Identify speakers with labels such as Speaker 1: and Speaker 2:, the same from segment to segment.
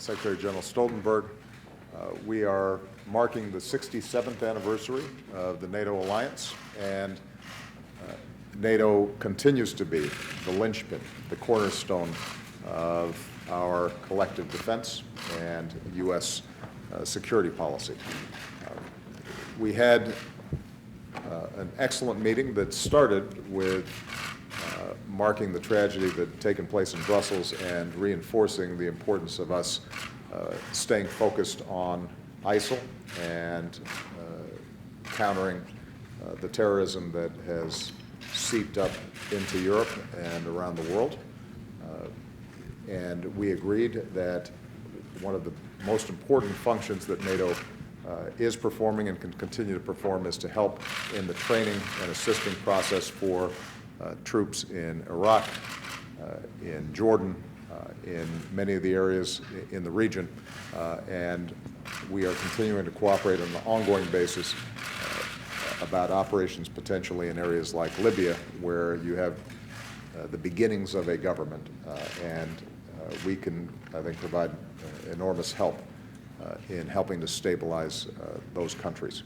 Speaker 1: Secretary General Stoltenberg. We are marking the 67th anniversary of the NATO Alliance, and NATO continues to be the linchpin, the cornerstone of our collective defense and U.S. Security policy. We had an excellent meeting that started with marking the tragedy that had taken place in Brussels and reinforcing the importance of us staying focused on ISIL and countering the terrorism that has seeped up into Europe and around the world. And we agreed that one of the most important functions that NATO is performing and can continue to perform is to help in the training and assisting process for troops in Iraq, in Jordan, in many of the areas in the region, and we are continuing to cooperate on an ongoing basis about operations potentially in areas like Libya, where you have the beginnings of a government, and we can, I think, provide enormous help in helping to stabilize those countries.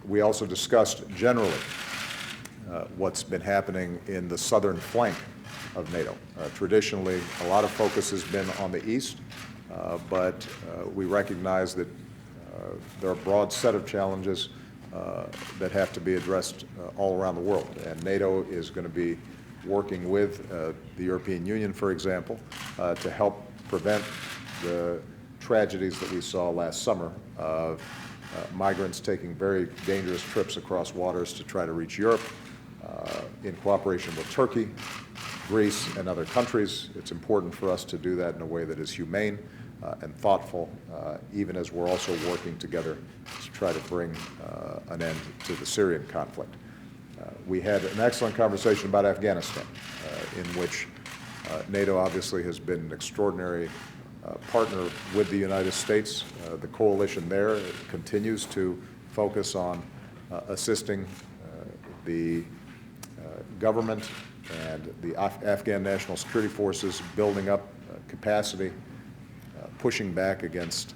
Speaker 1: We also discussed generally what's been happening in the southern flank of NATO. Traditionally, a lot of focus has been on the east, but we recognize that there are a broad set of challenges that have to be addressed all around the world, and NATO is going to be working with the European Union, for example, to help prevent the tragedies that we saw last summer of migrants taking very dangerous trips across waters to try to reach Europe. In cooperation with Turkey, Greece, and other countries, it's important for us to do that in a way that is humane and thoughtful, even as we're also working together to try to bring an end to the Syrian conflict. We had an excellent conversation about Afghanistan, in which NATO obviously has been an extraordinary partner with the United States. The coalition there continues to focus on assisting the government and the Afghan National Security Forces building up capacity, pushing back against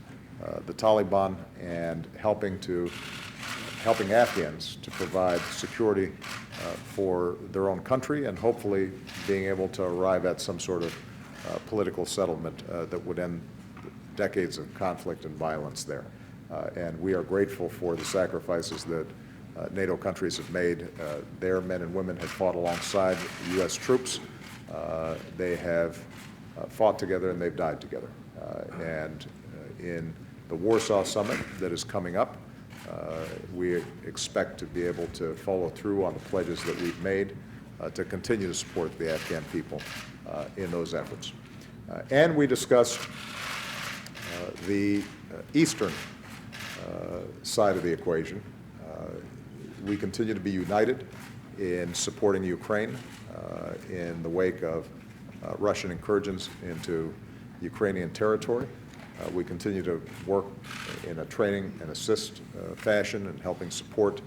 Speaker 1: the Taliban, and helping Afghans to provide security for their own country, and hopefully being able to arrive at some sort of political settlement that would end decades of conflict and violence there. And we are grateful for the sacrifices that NATO countries have made. Their men and women have fought alongside U.S. troops. They have fought together and they've died together. And in the Warsaw Summit that is coming up, we expect to be able to follow through on the pledges that we've made to continue to support the Afghan people in those efforts. And we discussed the eastern side of the equation. We continue to be united in supporting Ukraine in the wake of Russian incursions into Ukrainian territory. We continue to work in a training and assist fashion in helping support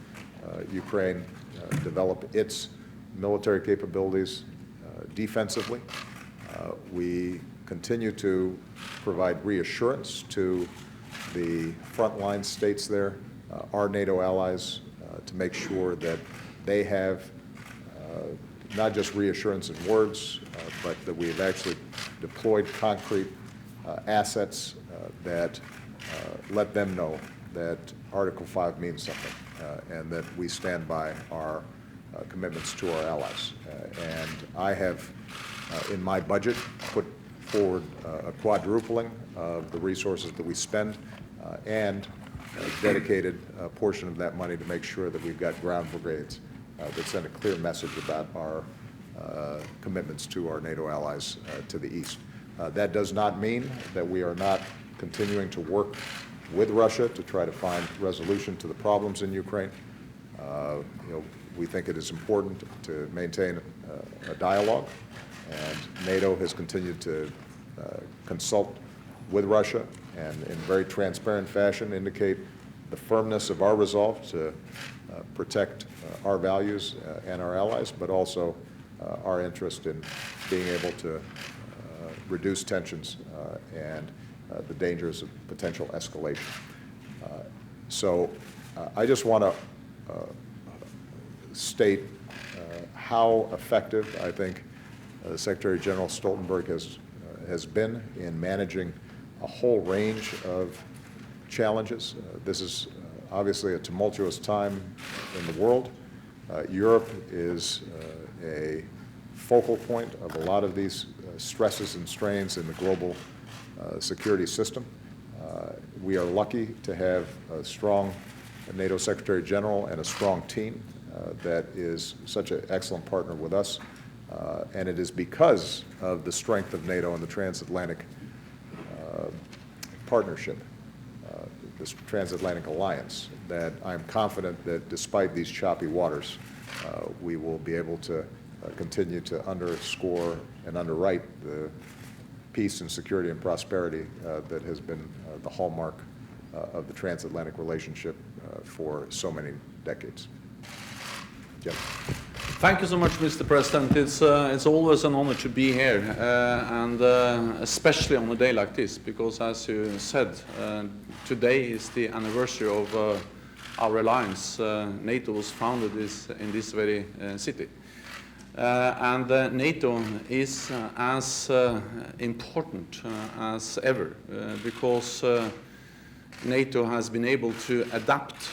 Speaker 1: Ukraine develop its military capabilities defensively. We continue to provide reassurance to the frontline states there, our NATO allies, to make sure that they have not just reassurance in words, but that we have actually deployed concrete assets that let them know that Article 5 means something, and that we stand by our commitments to our allies. And I have, in my budget, put forward a quadrupling of the resources that we spend, and dedicated a portion of that money to make sure that we've got ground brigades that send a clear message about our commitments to our NATO allies to the east. That does not mean that we are not continuing to work with Russia to try to find resolution to the problems in Ukraine. We think it is important to maintain a dialogue, and NATO has continued to consult with Russia and in very transparent fashion indicate the firmness of our resolve to protect our values and our allies, but also our interest in being able to reduce tensions and the dangers of potential escalation. So I just want to state how effective I think Secretary General Stoltenberg has been in managing a whole range of challenges. This is obviously a tumultuous time in the world. Europe is a focal point of a lot of these stresses and strains in the global security system. We are lucky to have a strong NATO Secretary General and a strong team that is such an excellent partner with us. And it is because of the strength of NATO and the transatlantic partnership, this transatlantic alliance, that I'm confident that despite these choppy waters, we will be able to continue to underscore and underwrite the peace and security and prosperity that has been the hallmark of the transatlantic relationship for so many decades. Jim.
Speaker 2: Thank you so much, Mr. President. It's always an honor to be here, and especially on a day like this, because as you said, today is the anniversary of our alliance. NATO was founded in this very city. And NATO is as important as ever because NATO has been able to adapt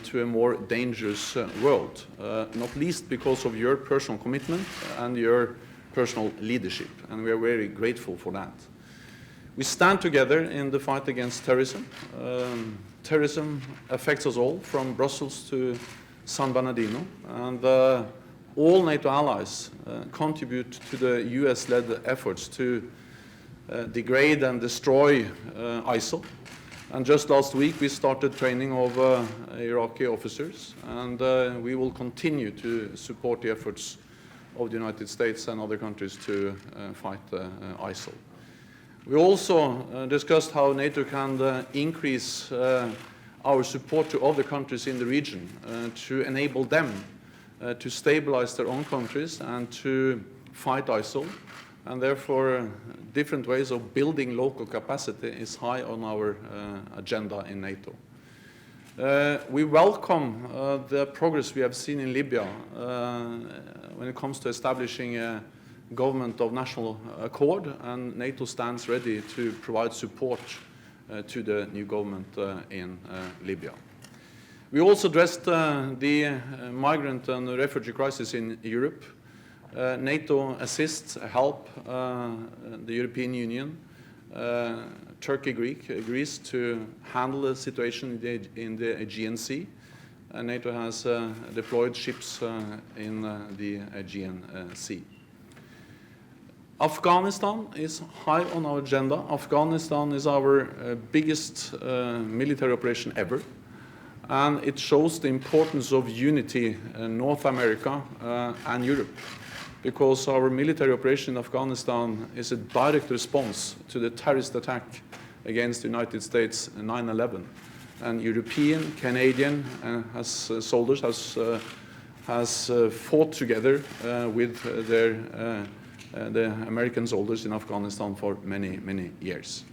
Speaker 2: to a more dangerous world, not least because of your personal commitment and your personal leadership, and we are very grateful for that. We stand together in the fight against terrorism. Terrorism affects us all, from Brussels to San Bernardino, and all NATO allies contribute to the US-led efforts to degrade and destroy ISIL. And just last week we started training of Iraqi officers, and we will continue to support the efforts of the United States and other countries to fight ISIL. We also discussed how NATO can increase our support to other countries in the region to enable them to stabilize their own countries and to fight ISIL, and therefore different ways of building local capacity is high on our agenda in NATO. We welcome the progress we have seen in Libya when it comes to establishing a government of national accord, and NATO stands ready to provide support to the new government in Libya. We also addressed the migrant and refugee crisis in Europe. NATO assists, help the European Union. Turkey, Greece to handle the situation in the Aegean Sea. NATO has deployed ships in the Aegean Sea. Afghanistan is high on our agenda. Afghanistan is our biggest military operation ever. And it shows the importance of unity in North America and Europe, because our military operation in Afghanistan is a direct response to the terrorist attack against the United States in 9/11. And European, Canadian soldiers has fought together with the American soldiers in Afghanistan for many, many years.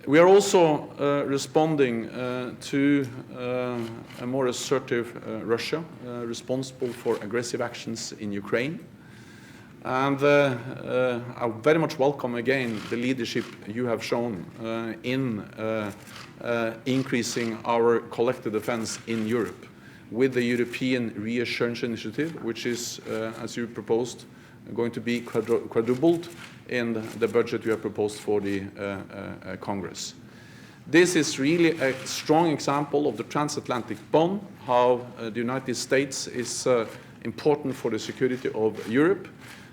Speaker 2: We are also responding to a more assertive Russia, responsible for aggressive actions in Ukraine. And I very much welcome again the leadership you have shown in increasing our collective defense in Europe with the European Reassurance Initiative, which is, as you proposed, going to be quadrupled in the budget we have proposed for the Congress. This is really a strong example of the transatlantic bond, how the United States is important for the security of Europe,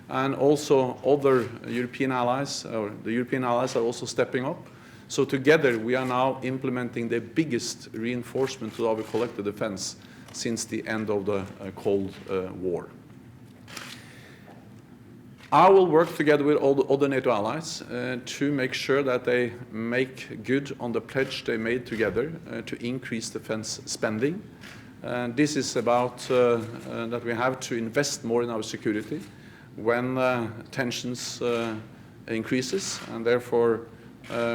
Speaker 2: and also other European allies, or the European allies are also stepping up. So together we are now implementing the biggest reinforcement to our collective defense since the end of the Cold War. I will work together with all the other NATO allies to make sure that they make good on the pledge they made together to increase defense spending. This is about that we have to invest more in our security when tensions increases, and therefore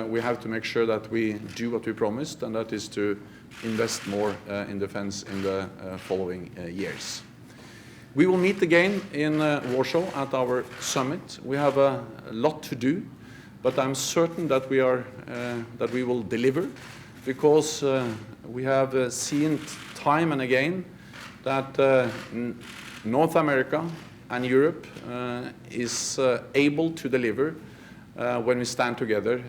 Speaker 2: we have to make sure that we do what we promised, and that is to invest more in defense in the following years. We will meet again in Warsaw at our summit. We have a lot to do, but I'm certain that we will deliver, because we have seen time and again that North America and Europe is able to deliver when we stand together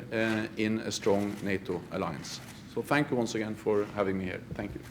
Speaker 2: in a strong NATO alliance. So thank you once again for having me here. Thank you.